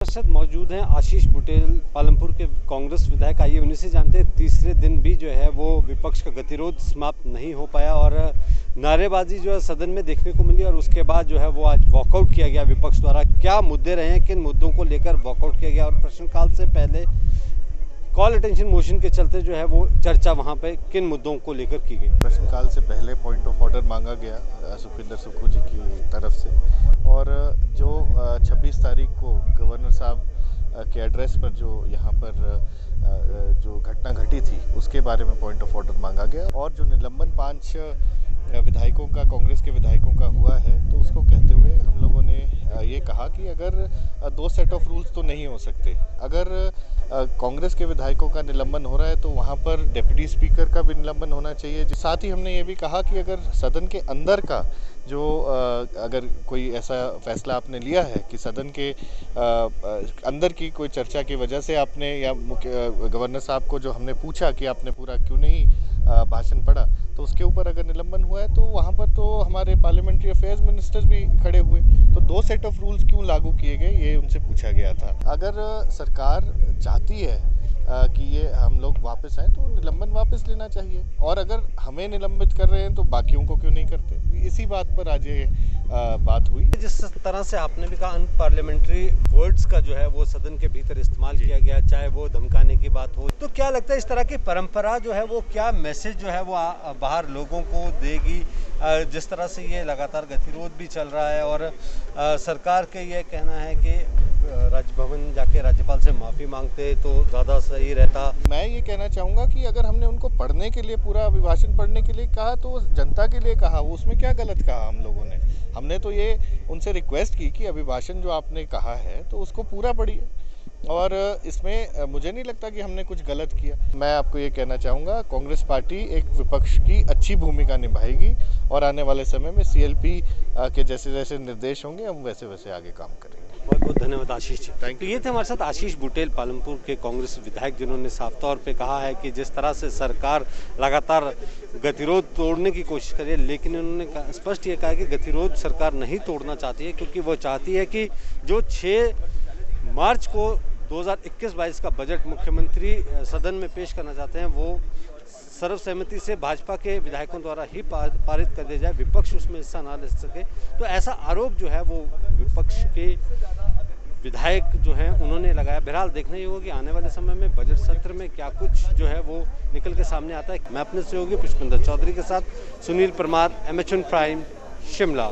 पार्षद मौजूद हैं आशीष बुटेल, पालमपुर के कांग्रेस विधायक। आइए उन्हीं से जानते हैं, तीसरे दिन भी जो है वो विपक्ष का गतिरोध समाप्त नहीं हो पाया और नारेबाजी जो है सदन में देखने को मिली और उसके बाद जो है वो आज वॉकआउट किया गया विपक्ष द्वारा। क्या मुद्दे रहे हैं, किन मुद्दों को लेकर वॉकआउट किया गया और प्रश्नकाल से पहले कॉल अटेंशन मोशन के चलते जो है वो चर्चा वहाँ पे किन मुद्दों को लेकर की गई? प्रश्नकाल से पहले पॉइंट ऑफ ऑर्डर मांगा गया सुखविंदर सुक्खू जी की तरफ से, और जो 26 तारीख को गवर्नर साहब के एड्रेस पर जो यहाँ पर जो घटना घटी थी उसके बारे में पॉइंट ऑफ ऑर्डर मांगा गया। और जो निलंबन 5 विधायकों का, कांग्रेस के विधायकों का हुआ है, तो उसको कहते हुए हम लोगों ने ये कहा कि अगर 2 सेट ऑफ रूल्स तो नहीं हो सकते। अगर कांग्रेस के विधायकों का निलंबन हो रहा है तो वहाँ पर डिप्टी स्पीकर का भी निलंबन होना चाहिए। साथ ही हमने ये भी कहा कि अगर सदन के अंदर का जो अगर कोई ऐसा फैसला आपने लिया है कि सदन के अंदर की कोई चर्चा की वजह से आपने, या गवर्नर साहब को जो हमने पूछा कि आपने पूरा क्यों नहीं भाषण पढ़ा, तो उसके ऊपर अगर निलंबन हुआ है तो वहाँ पर तो हमारे पार्लियामेंट्री अफेयर्स मिनिस्टर्स भी खड़े हुए। तो 2 सेट ऑफ रूल्स क्यों लागू किए गए, ये उनसे पूछा गया था। अगर सरकार चाहती है कि ये हम लोग वापस आए तो निलंबन वापस लेना चाहिए, और अगर हमें निलंबित कर रहे हैं तो बाकियों को क्यों नहीं करते। इसी बात पर आज ये बात हुई। जिस तरह से आपने भी कहा अनपार्लियामेंट्री वर्ड्स का जो है वो सदन के भीतर इस्तेमाल किया गया, चाहे वो धमकाने की बात हो, तो क्या लगता है इस तरह की परंपरा जो है वो क्या मैसेज जो है वो बाहर लोगों को देगी? जिस तरह से ये लगातार गतिरोध भी चल रहा है और सरकार का ये कहना है कि राजभवन जाके राज्यपाल से माफ़ी मांगते तो ज़्यादा सही रहता। मैं ये कहना चाहूँगा कि अगर हमने उनको पढ़ने के लिए, पूरा अभिभाषण पढ़ने के लिए कहा तो जनता के लिए कहा, वो उसमें क्या गलत कहा हम लोगों ने? हमने तो ये उनसे रिक्वेस्ट की कि अभिभाषण जो आपने कहा है तो उसको पूरा पढ़िए, और इसमें मुझे नहीं लगता कि हमने कुछ गलत किया। मैं आपको ये कहना चाहूँगा, कांग्रेस पार्टी एक विपक्ष की अच्छी भूमिका निभाएगी और आने वाले समय में CLP के जैसे जैसे निर्देश होंगे हम वैसे वैसे आगे काम करेंगे। बहुत बहुत धन्यवाद आशीष जी। थैंक तो यू। ये थे हमारे साथ आशीष बुटेल, पालमपुर के कांग्रेस विधायक, जिन्होंने साफ तौर पे कहा है कि जिस तरह से सरकार लगातार गतिरोध तोड़ने की कोशिश कर रही है, लेकिन उन्होंने स्पष्ट ये कहा कि गतिरोध सरकार नहीं तोड़ना चाहती है, क्योंकि वो चाहती है कि जो 6 मार्च को 2021-22 का बजट मुख्यमंत्री सदन में पेश करना चाहते हैं वो सर्वसहमति से भाजपा के विधायकों द्वारा ही पारित कर दिया जाए, विपक्ष उसमें हिस्सा ना ले सके। तो ऐसा आरोप जो है वो विपक्ष के विधायक जो हैं उन्होंने लगाया। बहरहाल देखना ही होगा कि आने वाले समय में बजट सत्र में क्या कुछ जो है वो निकल के सामने आता है। मैं अपने सहयोगी पुष्पिंदर चौधरी के साथ सुनील परमार, MH1 प्राइम, शिमला।